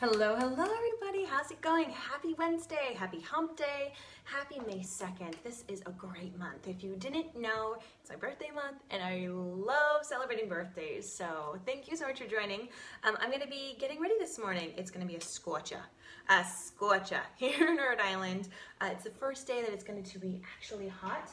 Hello, hello everybody. How's it going? Happy Wednesday, happy hump day, happy May 2nd. This is a great month. If you didn't know, it's my birthday month and I love celebrating birthdays. So thank you so much for joining. I'm going to be getting ready this morning. It's going to be a scorcher here in Rhode Island. It's the first day that it's going to be actually hot.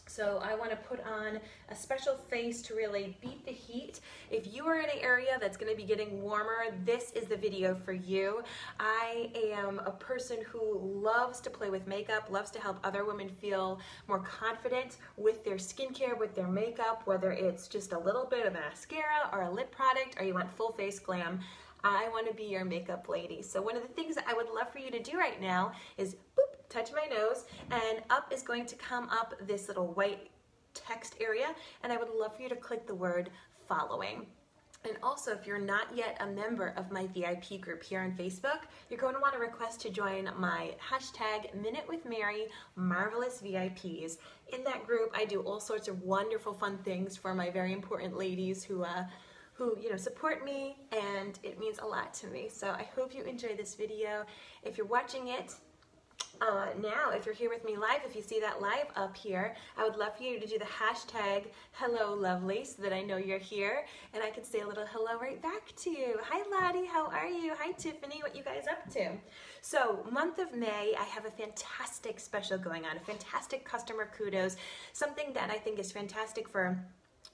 So I want to put on a special face to really beat the heat. If you are in an area that's going to be getting warmer, this is the video for you. I am a person who loves to play with makeup, loves to help other women feel more confident with their skincare, with their makeup, whether it's just a little bit of mascara or a lip product or you want full face glam. I want to be your makeup lady. So one of the things that I would love for you to do right now is boop, touch my nose, and up is going to come up this little white text area, and I would love for you to click the word following. And also, if you're not yet a member of my VIP group here on Facebook, you're going to want to request to join my hashtag Minute with Mary Marvelous VIPs. In that group, I do all sorts of wonderful fun things for my very important ladies who support me, and it means a lot to me. So I hope you enjoy this video. If you're watching it now, if you're here with me live, if you see that live up here, I would love for you to do the hashtag Hello Lovely so that I know you're here and I can say a little hello right back to you. Hi Lottie, how are you? Hi Tiffany, what you guys up to? So month of May, I have a fantastic special going on, a fantastic customer kudos, something that I think is fantastic for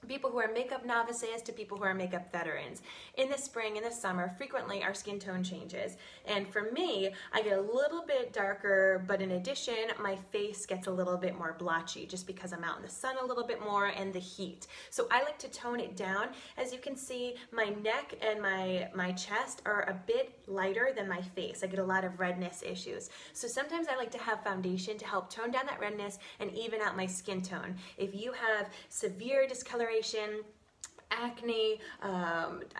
people who are makeup novices to people who are makeup veterans. In the spring, in the summer, frequently our skin tone changes. And for me, I get a little bit darker, but in addition, my face gets a little bit more blotchy just because I'm out in the sun a little bit more and the heat. So I like to tone it down. As you can see, my neck and my chest are a bit lighter than my face. I get a lot of redness issues. So sometimes I like to have foundation to help tone down that redness and even out my skin tone. If you have severe discoloration, acne,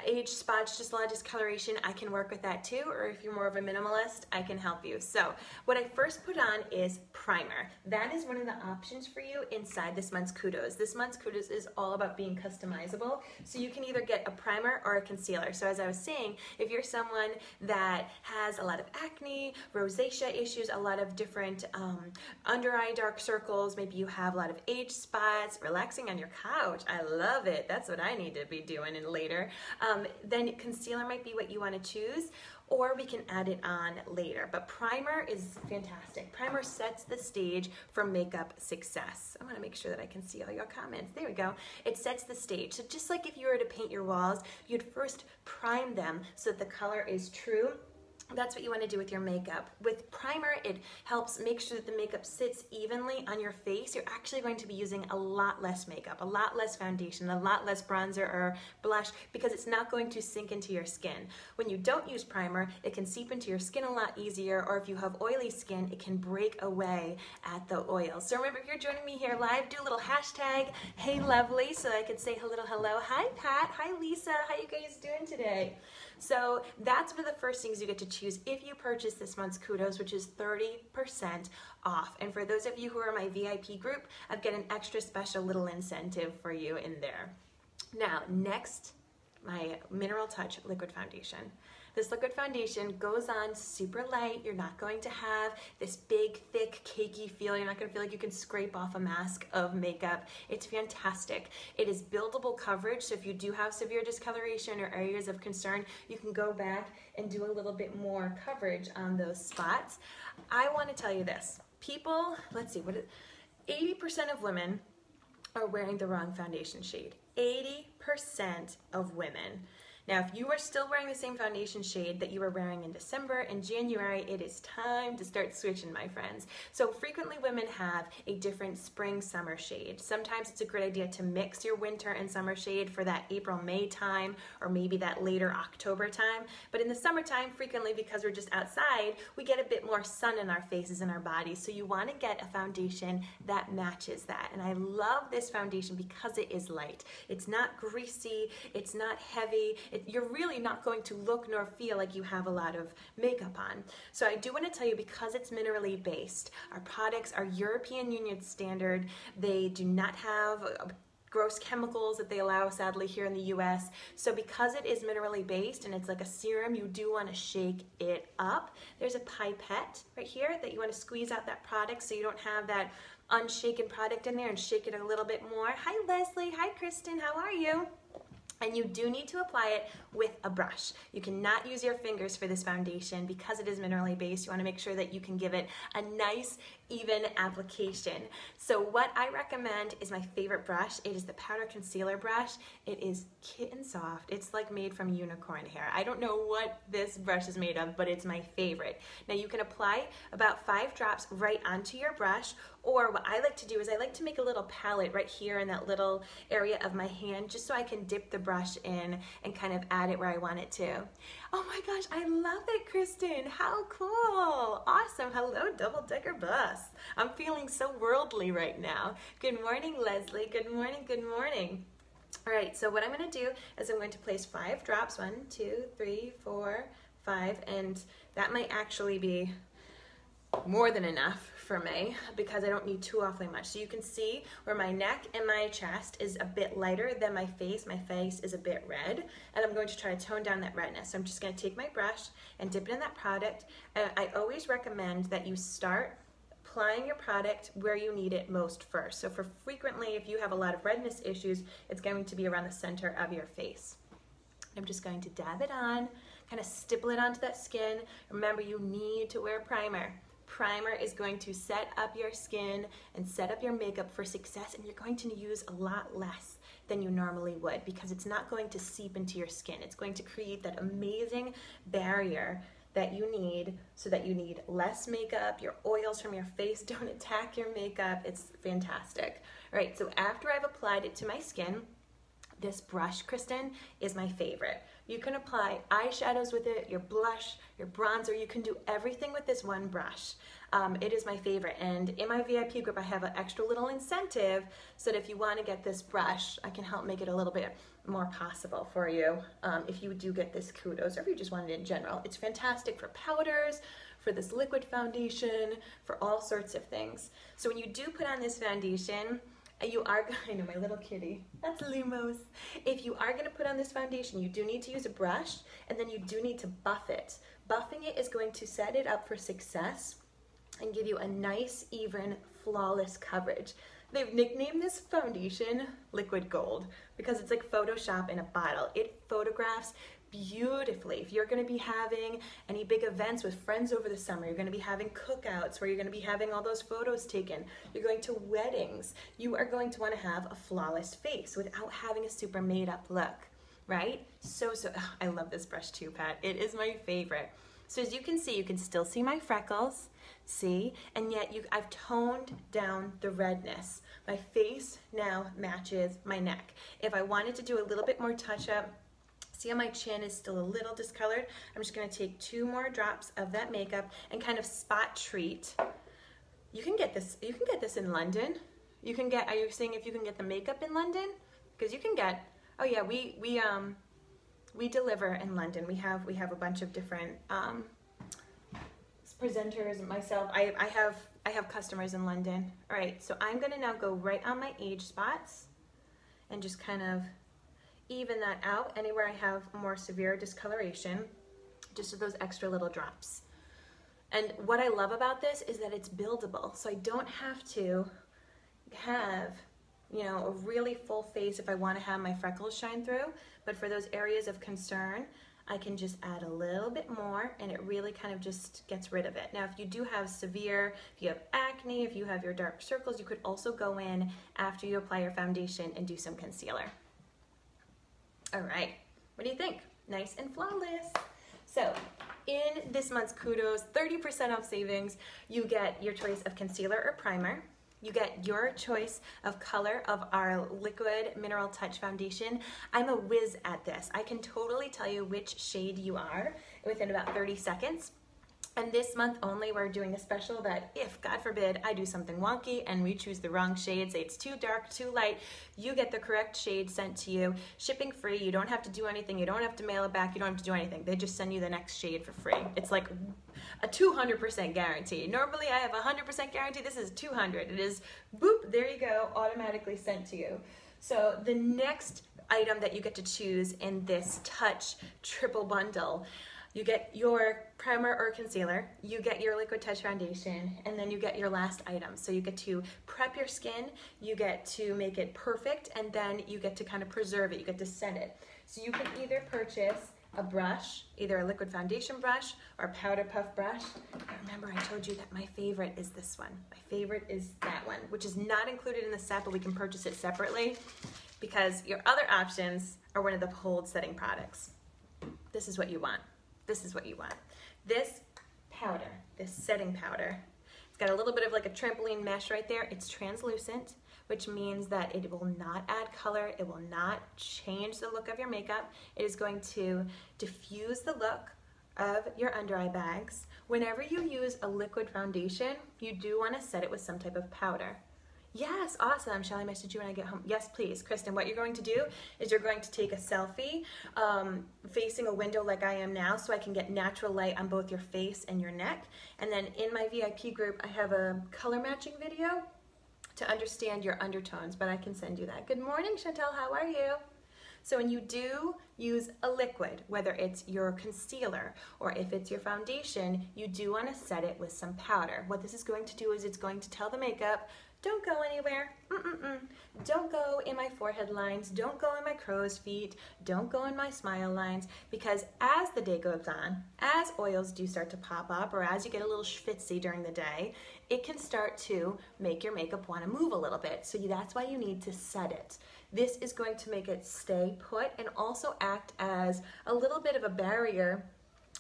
age spots, just a lot of discoloration, I can work with that too. Or if you're more of a minimalist, I can help you. So what I first put on is primer. That is one of the options for you inside this month's Kudos. This month's Kudos is all about being customizable. So you can either get a primer or a concealer. So as I was saying, if you're someone that has a lot of acne, rosacea issues, a lot of different under eye dark circles, maybe you have a lot of age spots, relaxing on your couch, I love it. That's what I need to be doing and later, then concealer might be what you want to choose, or we can add it on later. But primer is fantastic. Primer sets the stage for makeup success. I want to make sure that I can see all your comments. There we go. It sets the stage. So just like if you were to paint your walls, you'd first prime them so that the color is true. That's what you want to do with your makeup. With primer, it helps make sure that the makeup sits evenly on your face. You're actually going to be using a lot less makeup, a lot less foundation, a lot less bronzer or blush, because it's not going to sink into your skin. When you don't use primer, it can seep into your skin a lot easier, or if you have oily skin, it can break away at the oil. So remember, if you're joining me here live, do a little hashtag, hey lovely, so I could say a little hello. Hi Pat, hi Lisa, how you guys doing today? So that's one of the first things you get to choose if you purchase this month's Kudos, which is 30% off. And for those of you who are my VIP group, I've got an extra special little incentive for you in there. Now, next, my Mineral Touch Liquid Foundation. This liquid foundation goes on super light. You're not going to have this big, thick, cakey feel. You're not going to feel like you can scrape off a mask of makeup. It's fantastic. It is buildable coverage, so if you do have severe discoloration or areas of concern, you can go back and do a little bit more coverage on those spots. I want to tell you this. People, let's see, 80% of women are wearing the wrong foundation shade. 80% of women. Now, if you are still wearing the same foundation shade that you were wearing in December and January, it is time to start switching, my friends. So frequently women have a different spring-summer shade. Sometimes it's a great idea to mix your winter and summer shade for that April-May time, or maybe that later October time. But in the summertime, frequently, because we're just outside, we get a bit more sun in our faces and our bodies. So you want to get a foundation that matches that. And I love this foundation because it is light. It's not greasy, it's not heavy. You're really not going to look nor feel like you have a lot of makeup on. So I do want to tell you, because it's minerally based, our products are European Union standard. They do not have gross chemicals that they allow sadly here in the US. So because it is minerally based and it's like a serum, you do want to shake it up. There's a pipette right here that you want to squeeze out that product so you don't have that unshaken product in there, and shake it a little bit more. Hi Leslie, hi Kristen, how are you? And you do need to apply it with a brush. You cannot use your fingers for this foundation because it is minerally based. You want to make sure that you can give it a nice, even application. So what I recommend is my favorite brush. It is the powder concealer brush. It is kitten soft. It's like made from unicorn hair. I don't know what this brush is made of, but it's my favorite. Now you can apply about 5 drops right onto your brush, or what I like to do is I like to make a little palette right here in that little area of my hand, just so I can dip the brush in and kind of add it where I want it to. Oh my gosh, I love it, Kristen. How cool. Awesome. Hello, Double Decker Bus. I'm feeling so worldly right now. Good morning, Leslie. Good morning, good morning. All right, so what I'm going to do is I'm going to place 5 drops. 1, 2, 3, 4, 5, and that might actually be more than enough for me because I don't need too awfully much. So you can see where my neck and my chest is a bit lighter than my face. My face is a bit red, and I'm going to try to tone down that redness. So I'm just going to take my brush and dip it in that product. I always recommend that you start applying your product where you need it most first. So for frequently, if you have a lot of redness issues, it's going to be around the center of your face. I'm just going to dab it on, kind of stipple it onto that skin. Remember, you need to wear primer. Primer is going to set up your skin and set up your makeup for success, and you're going to use a lot less than you normally would because it's not going to seep into your skin. It's going to create that amazing barrier that you need so that you need less makeup. Your oils from your face don't attack your makeup. It's fantastic. All right, so after I've applied it to my skin, this brush, Kristen, is my favorite. You can apply eyeshadows with it, your blush, your bronzer. You can do everything with this one brush. It is my favorite. And in my VIP group, I have an extra little incentive so that if you want to get this brush, I can help make it a little bit more possible for you if you do get this Kudos, or if you just want it in general. It's fantastic for powders, for this liquid foundation, for all sorts of things. So when you do put on this foundation, you are, I know my little kitty, that's Lumos. If you are gonna put on this foundation, you do need to use a brush, and then you do need to buff it. Buffing it is going to set it up for success and give you a nice, even, flawless coverage. They've nicknamed this foundation Liquid Gold because it's like Photoshop in a bottle. It photographs beautifully. If you're going to be having any big events with friends over the summer, you're going to be having cookouts where you're going to be having all those photos taken, you're going to weddings, you are going to want to have a flawless face without having a super made up look, right? So, I love this brush too, Pat. It is my favorite. So as you can see, you can still see my freckles, see? And yet I've toned down the redness. My face now matches my neck. If I wanted to do a little bit more touch up, see how my chin is still a little discolored? I'm just gonna take 2 more drops of that makeup and kind of spot treat. You can get this in London. You can get, are you saying if you can get the makeup in London? Because you can get, oh yeah, we deliver in London. We have a bunch of different presenters. Myself, I have customers in London. All right, so I'm gonna now go right on my age spots and just kind of even that out anywhere I have more severe discoloration, just with those extra little drops. And what I love about this is that it's buildable, so I don't have to have, you know, a really full face if I want to have my freckles shine through, but for those areas of concern, I can just add a little bit more and it really kind of just gets rid of it. Now, if you do have severe, if you have acne, if you have your dark circles, you could also go in after you apply your foundation and do some concealer. All right, what do you think? Nice and flawless. So in this month's Kudos 30% off savings, you get your choice of concealer or primer. You get your choice of color of our liquid mineral touch foundation. I'm a whiz at this. I can totally tell you which shade you are within about 30 seconds. And this month only, we're doing a special that if, God forbid, I do something wonky and we choose the wrong shade, say it's too dark, too light, you get the correct shade sent to you, shipping free. You don't have to do anything. You don't have to mail it back. You don't have to do anything. They just send you the next shade for free. It's like a 200% guarantee. Normally I have a 100% guarantee. This is 200. It is, boop, there you go, automatically sent to you. So the next item that you get to choose in this Touch triple bundle, you get your primer or concealer, you get your liquid touch foundation, and then you get your last item. So you get to prep your skin, you get to make it perfect, and then you get to kind of preserve it, you get to set it. So you can either purchase a brush, either a liquid foundation brush or a powder puff brush. And remember, I told you that my favorite is this one. My favorite is that one, which is not included in the set, but we can purchase it separately because your other options are one of the hold setting products. This is what you want. This is what you want. This powder, this setting powder, it's got a little bit of like a trampoline mesh right there. It's translucent, which means that it will not add color. It will not change the look of your makeup. It is going to diffuse the look of your under eye bags. Whenever you use a liquid foundation, you do want to set it with some type of powder. Yes, awesome. Shall I message you when I get home? Yes, please. Kristen, what you're going to do is you're going to take a selfie facing a window like I am now so I can get natural light on both your face and your neck. And then in my VIP group, I have a color matching video to understand your undertones, but I can send you that. Good morning, Chantel. How are you? So when you do use a liquid, whether it's your concealer or if it's your foundation, you do want to set it with some powder. What this is going to do is it's going to tell the makeup, don't go anywhere. Don't go in my forehead lines. Don't go in my crow's feet. Don't go in my smile lines. Because as the day goes on, as oils do start to pop up, or as you get a little schwitzy during the day, it can start to make your makeup want to move a little bit. So that's why you need to set it. This is going to make it stay put and also act as a little bit of a barrier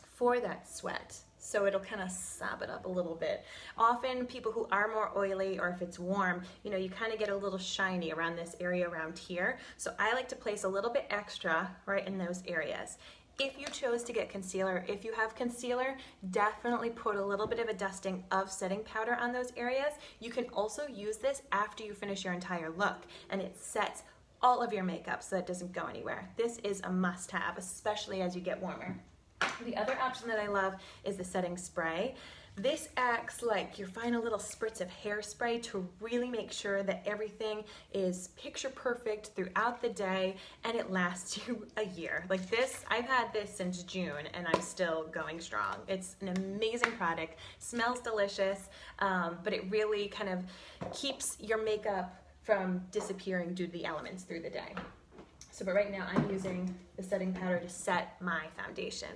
for that sweat. So it'll kind of sop it up a little bit. Often people who are more oily, or if it's warm, you know, you kind of get a little shiny around this area around here. So I like to place a little bit extra right in those areas. If you chose to get concealer, if you have concealer, definitely put a little bit of a dusting of setting powder on those areas. You can also use this after you finish your entire look, and it sets all of your makeup so it doesn't go anywhere. This is a must-have, especially as you get warmer. The other option that I love is the setting spray. This acts like your final little spritz of hairspray to really make sure that everything is picture perfect throughout the day and it lasts you a year. Like this, I've had this since June and I'm still going strong. It's an amazing product, smells delicious, but it really kind of keeps your makeup from disappearing due to the elements through the day. So, but right now I'm using the setting powder to set my foundation.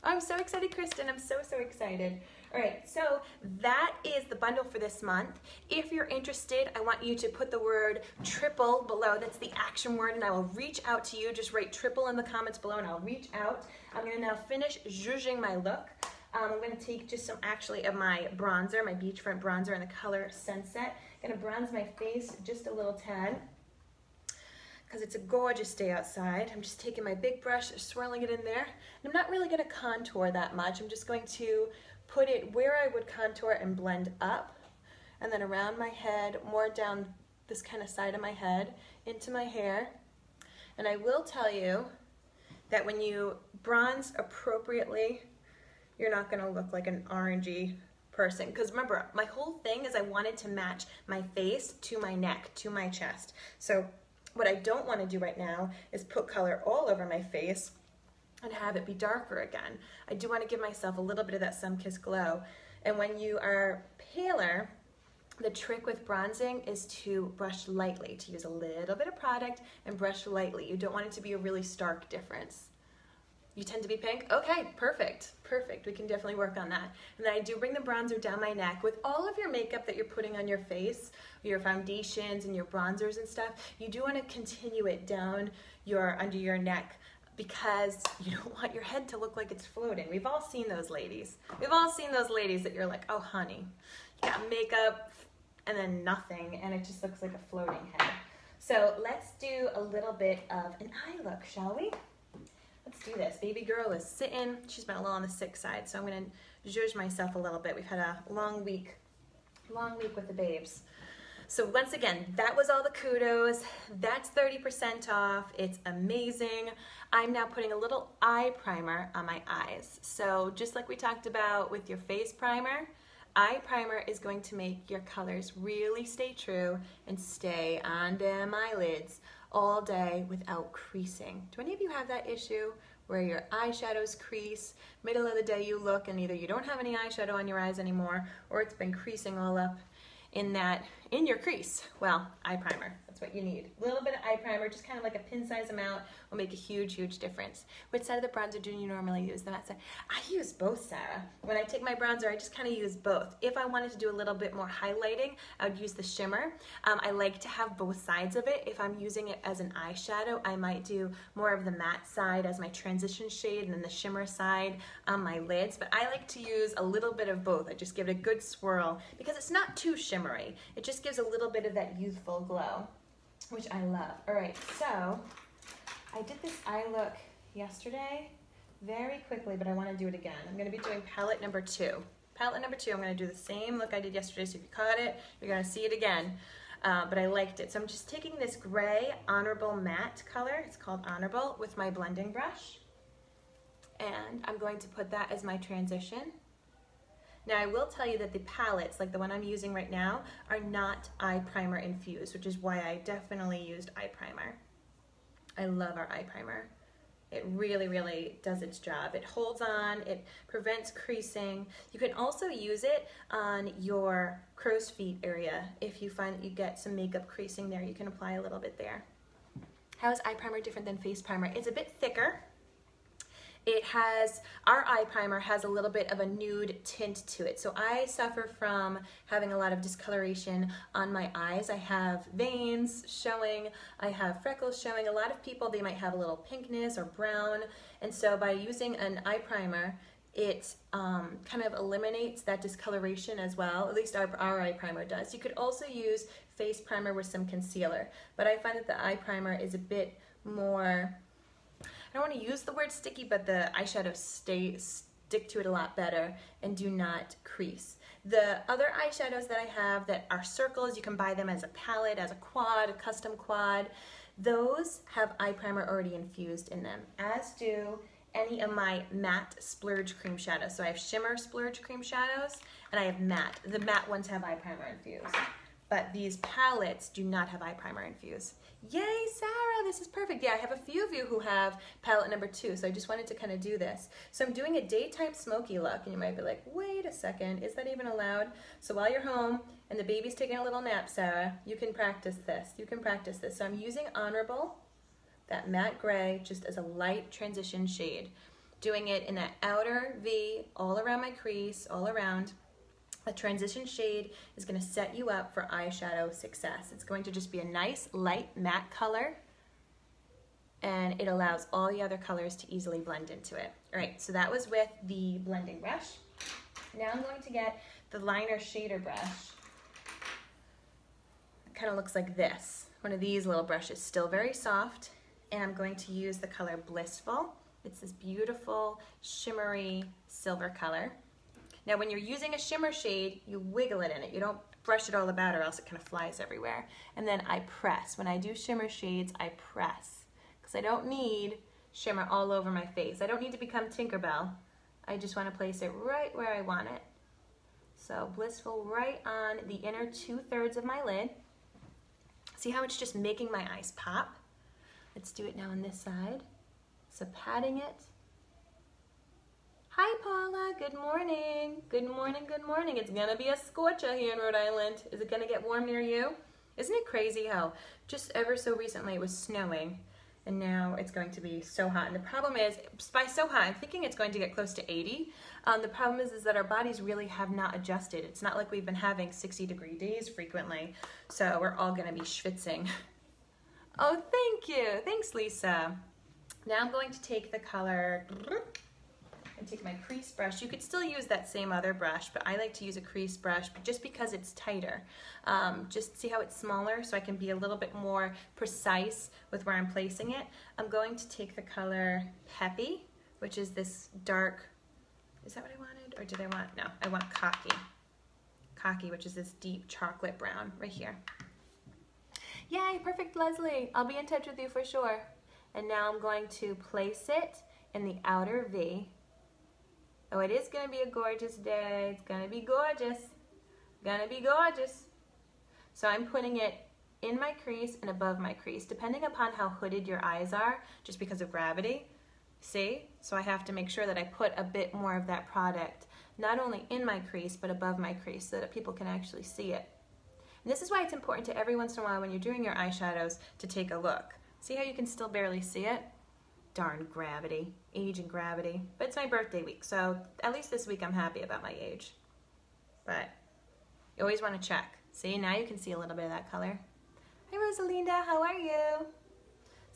Oh, I'm so excited, Kristen. I'm so excited. All right, so that is the bundle for this month. If you're interested, I want you to put the word triple below. That's the action word, and I will reach out to you. Just write triple in the comments below, and I'll reach out. I'm gonna now finish zhuzhing my look. I'm gonna take just some actually of my bronzer, my beachfront bronzer in the color Sunset. I'm gonna bronze my face just a little tad, because it's a gorgeous day outside. I'm just taking my big brush, swirling it in there. And I'm not really gonna contour that much. I'm just going to put it where I would contour and blend up, and then around my head, more down this kind of side of my head, into my hair. And I will tell you that when you bronze appropriately, you're not gonna look like an orangey person. Because remember, my whole thing is I wanted to match my face to my neck, to my chest. So what I don't want to do right now is put color all over my face and have it be darker again. I do want to give myself a little bit of that sun-kissed glow. And when you are paler, the trick with bronzing is to brush lightly, to use a little bit of product and brush lightly. You don't want it to be a really stark difference. You tend to be pink? Okay, perfect, perfect. We can definitely work on that. And then I do bring the bronzer down my neck. With all of your makeup that you're putting on your face, your foundations and your bronzers and stuff, you do want to continue it down under your neck because you don't want your head to look like it's floating. We've all seen those ladies. We've all seen those ladies that you're like, oh honey, you got makeup and then nothing, and it just looks like a floating head. So let's do a little bit of an eye look, shall we? Let's do this. Baby girl is sitting. She's been a little on the sick side, so I'm going to zhuzh myself a little bit. We've had a long week with the babes. So once again, that was all the Kudos. That's 30% off. It's amazing. I'm now putting a little eye primer on my eyes. So just like we talked about with your face primer, eye primer is going to make your colors really stay true and stay on them eyelids all day without creasing. Do any of you have that issue where your eyeshadows crease, middle of the day you look and either you don't have any eyeshadow on your eyes anymore or it's been creasing all up in your crease? Well, eye primer, that's what you need. A little bit of eye primer, just kind of like a pin size amount, will make a huge, huge difference. Which side of the bronzer do you normally use? The matte side? I use both, Sarah. When I take my bronzer, I just kind of use both. If I wanted to do a little bit more highlighting, I would use the shimmer. I like to have both sides of it. If I'm using it as an eyeshadow, I might do more of the matte side as my transition shade and then the shimmer side on my lids. But I like to use a little bit of both. I just give it a good swirl because it's not too shimmery. It just gives a little bit of that youthful glow, which I love. All right, so I did this eye look yesterday very quickly, but I want to do it again. I'm going to be doing palette number 2. Palette number 2, I'm going to do the same look I did yesterday, so if you caught it, you're going to see it again, but I liked it. So I'm just taking this gray Honorable matte color, it's called Honorable, with my blending brush, and I'm going to put that as my transition. Now I will tell you that the palettes, like the one I'm using right now, are not eye primer infused, which is why I definitely used eye primer. I love our eye primer. It really, really does its job. It holds on, it prevents creasing. You can also use it on your crow's feet area. If you find that you get some makeup creasing there, you can apply a little bit there. How is eye primer different than face primer? It's a bit thicker. Our eye primer has a little bit of a nude tint to it. So I suffer from having a lot of discoloration on my eyes. I have veins showing, I have freckles showing. A lot of people, they might have a little pinkness or brown. And so by using an eye primer, it kind of eliminates that discoloration as well. At least our eye primer does. You could also use face primer with some concealer. But I find that the eye primer is a bit more, I don't want to use the word sticky, but the eyeshadows stick to it a lot better and do not crease. The other eyeshadows that I have that are circles, you can buy them as a palette, as a quad, a custom quad. Those have eye primer already infused in them, as do any of my matte splurge cream shadows. So I have shimmer splurge cream shadows and I have matte. The matte ones have eye primer infused, but these palettes do not have eye primer infused. Yay, Sarah, this is perfect. Yeah, I have a few of you who have palette number 2, so I just wanted to kind of do this. So I'm doing a daytime smoky look, and you might be like, wait a second, is that even allowed? So while you're home and the baby's taking a little nap, Sarah, you can practice this. You can practice this. So I'm using Honorable, that matte gray, just as a light transition shade. Doing it in that outer V, all around my crease, all around. A transition shade is going to set you up for eyeshadow success. It's going to just be a nice light matte color, and it allows all the other colors to easily blend into it. All right, so that was with the blending brush. Now I'm going to get the liner shader brush. It kind of looks like this. One of these little brushes, still very soft, and I'm going to use the color Blissful. It's this beautiful shimmery silver color. Now when you're using a shimmer shade, you wiggle it in it. You don't brush it all about or else it kind of flies everywhere. And then I press. When I do shimmer shades, I press. Because I don't need shimmer all over my face. I don't need to become Tinkerbell. I just want to place it right where I want it. So Blissful right on the inner 2/3 of my lid. See how it's just making my eyes pop? Let's do it now on this side. So patting it. Hi Paula, good morning. Good morning, good morning. It's gonna be a scorcher here in Rhode Island. Is it gonna get warm near you? Isn't it crazy how just ever so recently it was snowing and now it's going to be so hot. And the problem is, by so hot, I'm thinking it's going to get close to 80. The problem is that our bodies really have not adjusted. It's not like we've been having 60-degree days frequently, so we're all gonna be schwitzing. Oh, thank you. Thanks, Lisa. Now I'm going to take the color and take my crease brush. You could still use that same other brush, but I like to use a crease brush just because it's tighter. Just see how it's smaller so I can be a little bit more precise with where I'm placing it. I'm going to take the color Peppy, which is this dark, is that what I wanted? Or did I want, no, I want Cocky. Cocky, which is this deep chocolate brown right here. Yay, perfect, Leslie. I'll be in touch with you for sure. And now I'm going to place it in the outer V. Oh, it is gonna be a gorgeous day. It's gonna be gorgeous. Gonna be gorgeous. So I'm putting it in my crease and above my crease, depending upon how hooded your eyes are, just because of gravity. See? So I have to make sure that I put a bit more of that product, not only in my crease, but above my crease so that people can actually see it. And this is why it's important to every once in a while when you're doing your eyeshadows to take a look. See how you can still barely see it? Darn gravity, age and gravity. But it's my birthday week, so at least this week I'm happy about my age. But you always want to check. See, now you can see a little bit of that color. Hi Rosalinda, how are you?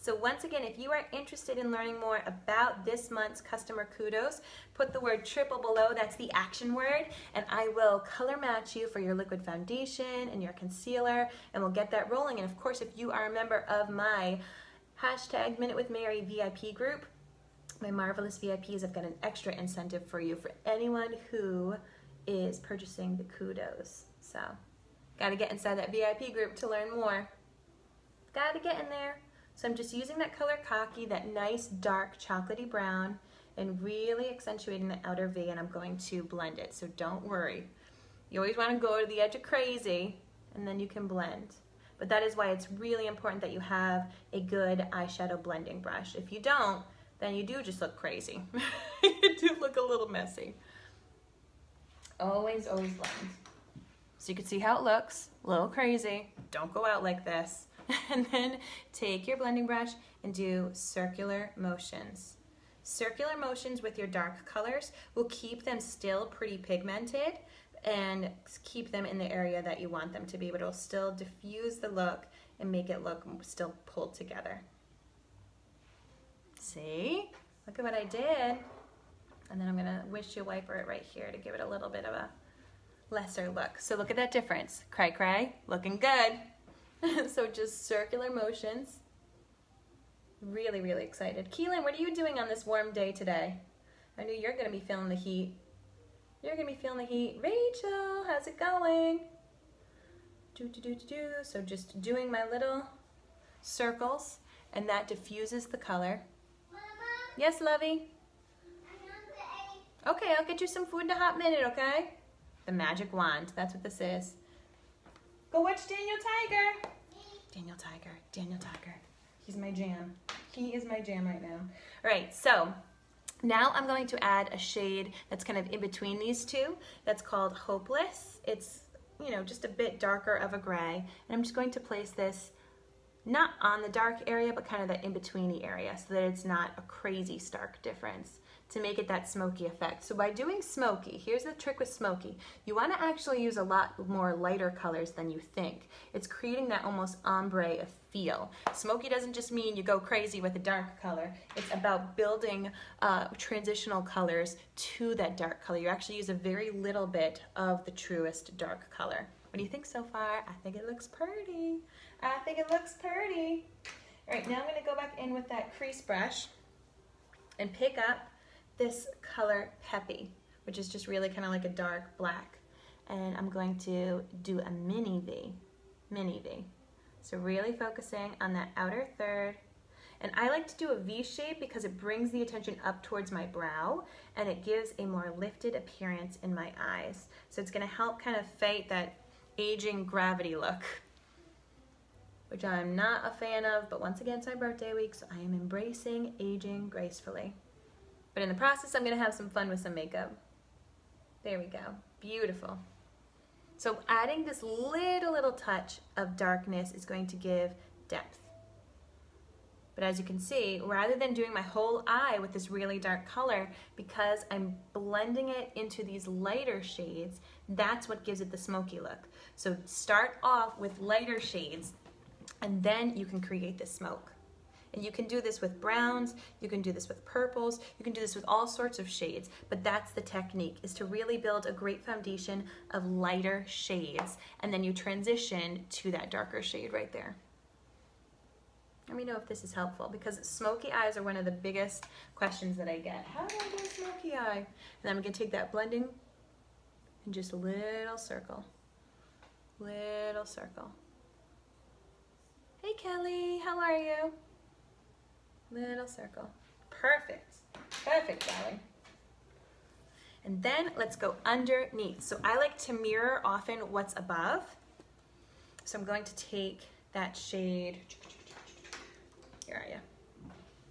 So once again, if you are interested in learning more about this month's customer kudos, put the word triple below, that's the action word, and I will color match you for your liquid foundation and your concealer, and we'll get that rolling. And of course, if you are a member of my hashtag Minute with Mary VIP group, my marvelous VIPs have got an extra incentive for you for anyone who is purchasing the kudos. So, gotta get inside that VIP group to learn more. Gotta get in there. So I'm just using that color Cocky, that nice dark chocolatey brown, and really accentuating the outer V, and I'm going to blend it, so don't worry. You always want to go to the edge of crazy, and then you can blend. But that is why it's really important that you have a good eyeshadow blending brush. If you don't, then you do just look crazy. You do look a little messy. Always, always blend. So you can see how it looks, a little crazy. Don't go out like this. And then take your blending brush and do circular motions. Circular motions with your dark colors will keep them still pretty pigmented and keep them in the area that you want them to be, but it'll still diffuse the look and make it look still pulled together. See? Look at what I did. And then I'm gonna windshield wiper it right here to give it a little bit of a lesser look. So look at that difference. Cray cray, looking good. So just circular motions. Really, really excited. Keelan, what are you doing on this warm day today? I know you're gonna be feeling the heat. You're gonna be feeling the heat. Rachel, how's it going? So just doing my little circles, and that diffuses the color. Mama? Yes, lovey? I'm hungry. Okay, I'll get you some food in a hot minute, okay? The magic wand, that's what this is. Go watch Daniel Tiger. Daniel Tiger, Daniel Tiger. He's my jam. He is my jam right now. All right, so now I'm going to add a shade that's kind of in between these two. That's called Hopeless. It's, you know, just a bit darker of a gray. And I'm just going to place this not on the dark area, but kind of the in-betweeny area so that it's not a crazy stark difference, to make it that smoky effect. So by doing smoky, here's the trick with smoky. You want to actually use a lot more lighter colors than you think. It's creating that almost ombre feel. Smoky doesn't just mean you go crazy with a dark color. It's about building transitional colors to that dark color. You actually use a very little bit of the truest dark color. What do you think so far? I think it looks pretty. I think it looks pretty. All right, now I'm gonna go back in with that crease brush and pick up this color Peppy, which is just really kind of like a dark black. And I'm going to do a mini V, mini V. So really focusing on that outer third. And I like to do a V shape because it brings the attention up towards my brow and it gives a more lifted appearance in my eyes. So it's gonna help kind of fight that aging gravity look, which I'm not a fan of, but once again, it's my birthday week, so I am embracing aging gracefully. But in the process, I'm gonna have some fun with some makeup. There we go, beautiful. So adding this little touch of darkness is going to give depth. But as you can see, rather than doing my whole eye with this really dark color, because I'm blending it into these lighter shades, that's what gives it the smoky look. So start off with lighter shades, and then you can create the smoke. And you can do this with browns, you can do this with purples, you can do this with all sorts of shades, but that's the technique, is to really build a great foundation of lighter shades, and then you transition to that darker shade right there. Let me know if this is helpful, because smoky eyes are one of the biggest questions that I get. How do I do a smoky eye? And then I'm gonna take that blending and just a little circle. Little circle. Hey Kelly, how are you? Little circle. Perfect. Perfect, darling. And then let's go underneath. So I like to mirror often what's above. So I'm going to take that shade. Here are you.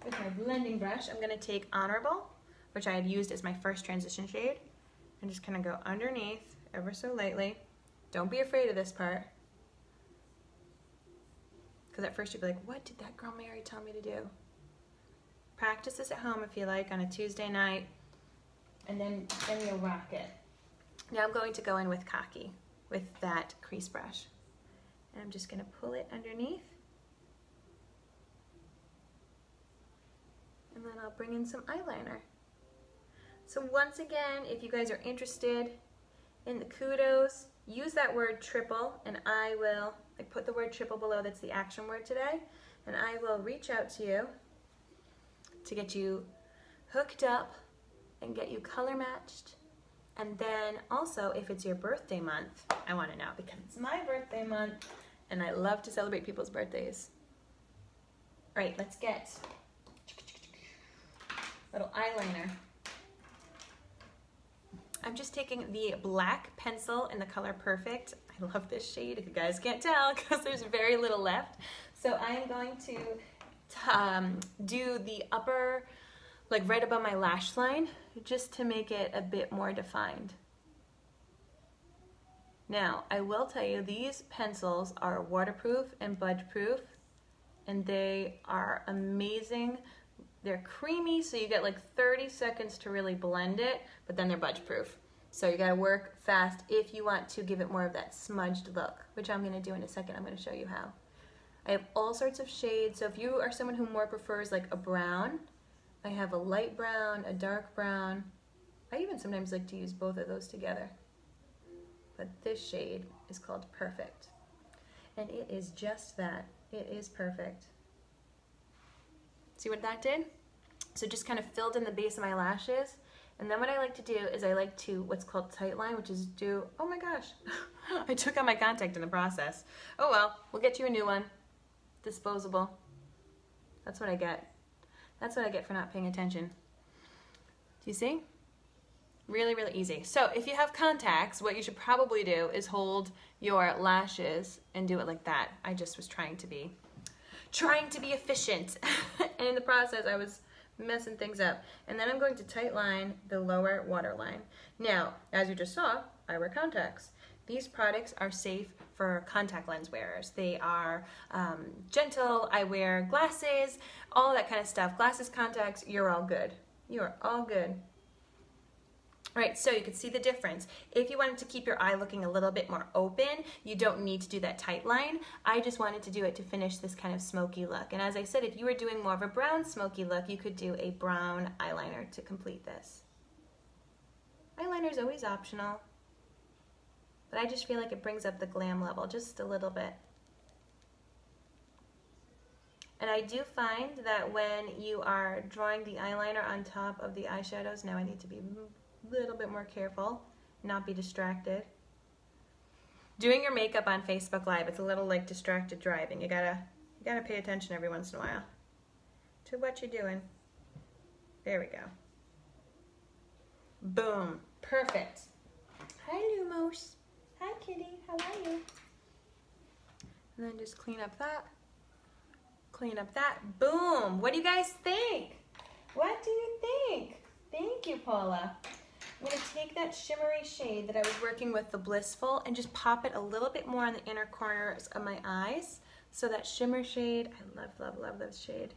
With my blending brush, I'm gonna take Honorable, which I had used as my first transition shade, and just kind of go underneath ever so lightly. Don't be afraid of this part. Because at first you'd be like, what did that girl Mary tell me to do? Practice this at home if you like on a Tuesday night, and then you'll rock it. Now I'm going to go in with Cocky with that crease brush. And I'm just gonna pull it underneath. And then I'll bring in some eyeliner. So once again, if you guys are interested in the Kudos, use that word triple, and I will, I put the word triple below, that's the action word today, and I will reach out to you to get you hooked up and get you color matched. And then also, if it's your birthday month, I want to know because it's my birthday month and I love to celebrate people's birthdays. All right, let's get a little eyeliner. I'm just taking the black pencil in the color Perfect. I love this shade, if you guys can't tell, because there's very little left. So I am going to do the upper, like right above my lash line, just to make it a bit more defined. Now, I will tell you, these pencils are waterproof and budge proof, and they are amazing. They're creamy, so you get like 30 seconds to really blend it, but then they're budge proof. So you gotta work fast if you want to give it more of that smudged look, which I'm gonna do in a second. I'm gonna show you how. I have all sorts of shades, so if you are someone who more prefers like a brown, I have a light brown, a dark brown. I even sometimes like to use both of those together. But this shade is called Perfect. And it is just that. It is perfect. See what that did? So just kind of filled in the base of my lashes. And then what I like to do is I like to what's called tight line, which is do, oh my gosh, I took out my contact in the process. Oh well, we'll get you a new one. Disposable. That's what I get. That's what I get for not paying attention. Do you see? Really, really easy. So if you have contacts, what you should probably do is hold your lashes and do it like that. I just was trying to be efficient. And in the process, I was messing things up. And then I'm going to tight line the lower waterline. Now, as you just saw, I wear contacts. These products are safe for contact lens wearers. They are gentle. I wear glasses, all that kind of stuff. Glasses, contacts, you're all good. You are all good. All right, so you can see the difference. If you wanted to keep your eye looking a little bit more open, you don't need to do that tight line. I just wanted to do it to finish this kind of smoky look. And as I said, if you were doing more of a brown smoky look, you could do a brown eyeliner to complete this. Eyeliner is always optional, but I just feel like it brings up the glam level just a little bit. And I do find that when you are drawing the eyeliner on top of the eyeshadows, now I need to be a little bit more careful, not be distracted. Doing your makeup on Facebook Live, it's a little like distracted driving. You gotta pay attention every once in a while to what you're doing. There we go. Boom, perfect. Hi Lumos. Hi kitty, how are you? And then just clean up that. Clean up that. Boom. What do you guys think? What do you think? Thank you, Paula. I'm going to take that shimmery shade that I was working with, the Blissful, and just pop it a little bit more on the inner corners of my eyes. So that shimmer shade, I love, love, love this shade.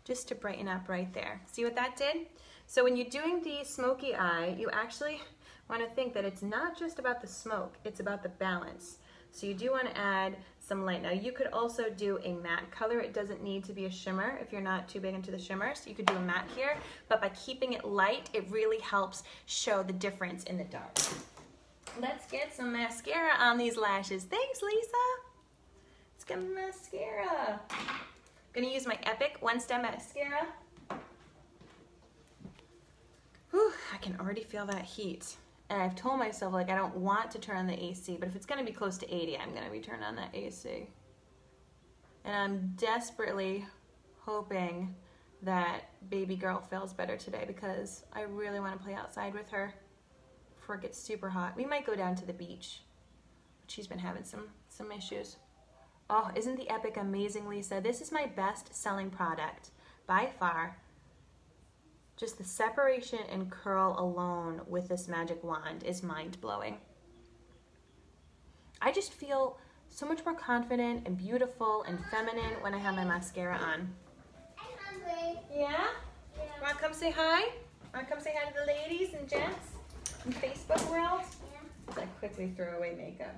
Just to brighten up right there. See what that did? So when you're doing the smoky eye, you actually want to think that it's not just about the smoke, it's about the balance. So you do want to add some light. Now you could also do a matte color. It doesn't need to be a shimmer if you're not too big into the shimmers. You could do a matte here, but by keeping it light, it really helps show the difference in the dark. Let's get some mascara on these lashes. Thanks, Lisa. Let's get mascara. I'm gonna use my Epic One Stem Mascara. Whew, I can already feel that heat. And I've told myself, like, I don't want to turn on the AC, but if it's going to be close to 80, I'm going to return on that AC. And I'm desperately hoping that baby girl feels better today because I really want to play outside with her before it gets super hot. We might go down to the beach. She's been having some issues. Oh, isn't the Epic amazing, Lisa? This is my best selling product by far. Just the separation and curl alone with this magic wand is mind-blowing. I just feel so much more confident and beautiful and feminine when I have my mascara on. I'm hungry. Yeah? Yeah. Wanna come say hi? Wanna come say hi to the ladies and gents in Facebook world? Yeah. I quickly throw away makeup.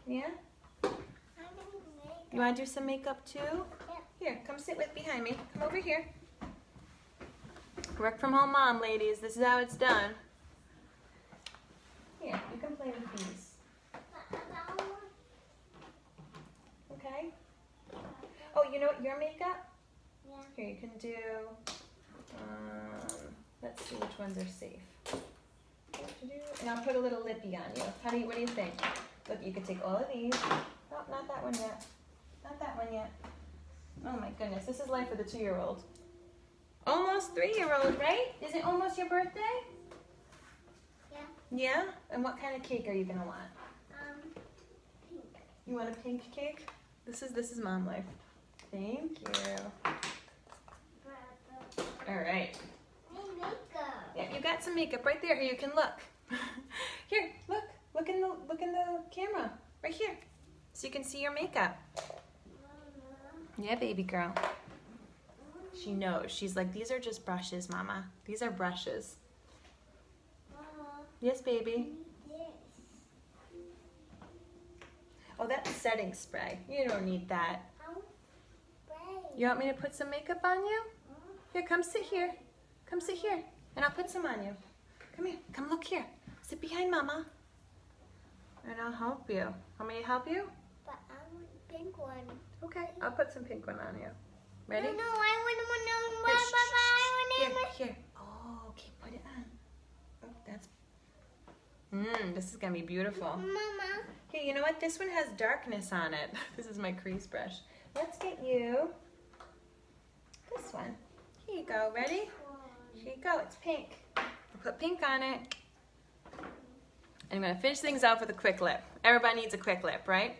Yeah? I'm gonna make You wanna do some makeup too? Yeah. Here, come sit with behind me. Come over here. Work from home mom, ladies. This is how it's done. Here, you can play with these. Okay? Oh, you know what? Your makeup? Yeah. Here, you can do, let's see which ones are safe. And I'll put a little lippy on you. What do you think? Look, you could take all of these. Oh, not that one yet. Not that one yet. Oh my goodness, this is life with a 2-year-old. Almost 3-year-old, right? Is it almost your birthday? Yeah. Yeah? And what kind of cake are you gonna want? Pink. You want a pink cake? This is mom life. Thank you. All right. Hey, makeup. Yeah, you got some makeup right there. Here, you can look. Here, look. Look in the camera. Right here. So you can see your makeup. Yeah, baby girl. She knows. She's like, these are just brushes, Mama. These are brushes. Yes, baby. Oh, that's setting spray. You don't need that. You want me to put some makeup on you? Here, come sit here. Come sit here. And I'll put some on you. Come here. Come look here. Sit behind Mama. And I'll help you. Want me to help you? But I want a pink one. Okay, I'll put some pink one on you. Ready? No, I want Hey, one. shh, I Here, want here. Oh, okay, put it on. Oh, that's... this is gonna be beautiful. Mama. Here, you know what? This one has darkness on it. This is my crease brush. Let's get you this one. Here you go. Ready? Here you go. It's pink. I'll put pink on it. And I'm going to finish things off with a quick lip. Everybody needs a quick lip, right?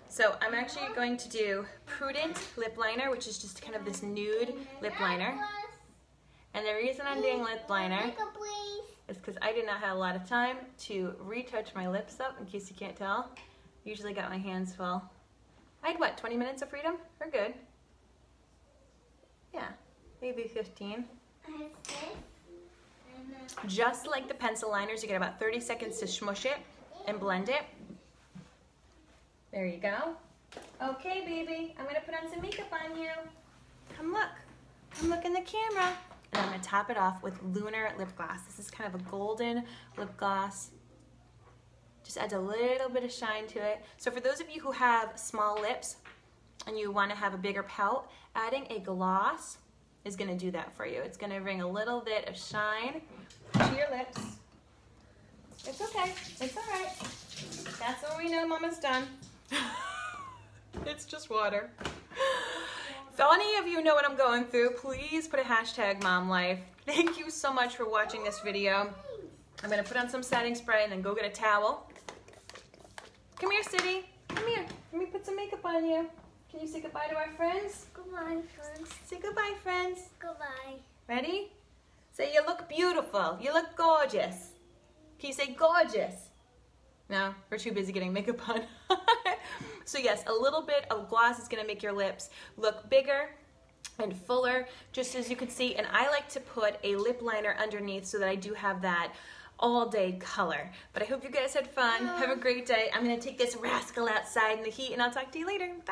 So I'm actually going to do Prudent Lip Liner, which is just kind of this nude lip liner. And the reason I'm doing lip liner Makeup, please. is because I did not have a lot of time to retouch my lips up, in case you can't tell. Usually got my hands full. I had, what, 20 minutes of freedom? We're good. Yeah, maybe 15. Just like the pencil liners, you get about 30 seconds to smush it and blend it. There you go. Okay, baby, I'm gonna put on some makeup on you. Come look. Come look in the camera. And I'm gonna top it off with Lunar Lip Gloss. This is kind of a golden lip gloss. Just adds a little bit of shine to it. So for those of you who have small lips and you wanna have a bigger pout, adding a gloss is gonna do that for you. It's gonna bring a little bit of shine to your lips. It's okay, it's all right. That's when we know Mama's done. It's just water. If any of you know what I'm going through, please put a hashtag MomLife. Thank you so much for watching this video. I'm gonna put on some setting spray and then go get a towel. Come here, City. Come here. Let me put some makeup on you. Can you say goodbye to our friends? Goodbye, friends. Say goodbye, friends. Goodbye. Ready? Say, you look beautiful. You look gorgeous. Can you say gorgeous? No, we're too busy getting makeup on. So yes, a little bit of gloss is gonna make your lips look bigger and fuller, just as you can see. And I like to put a lip liner underneath so that I do have that all day color. But I hope you guys had fun. Have a great day. I'm gonna take this rascal outside in the heat and I'll talk to you later. Bye.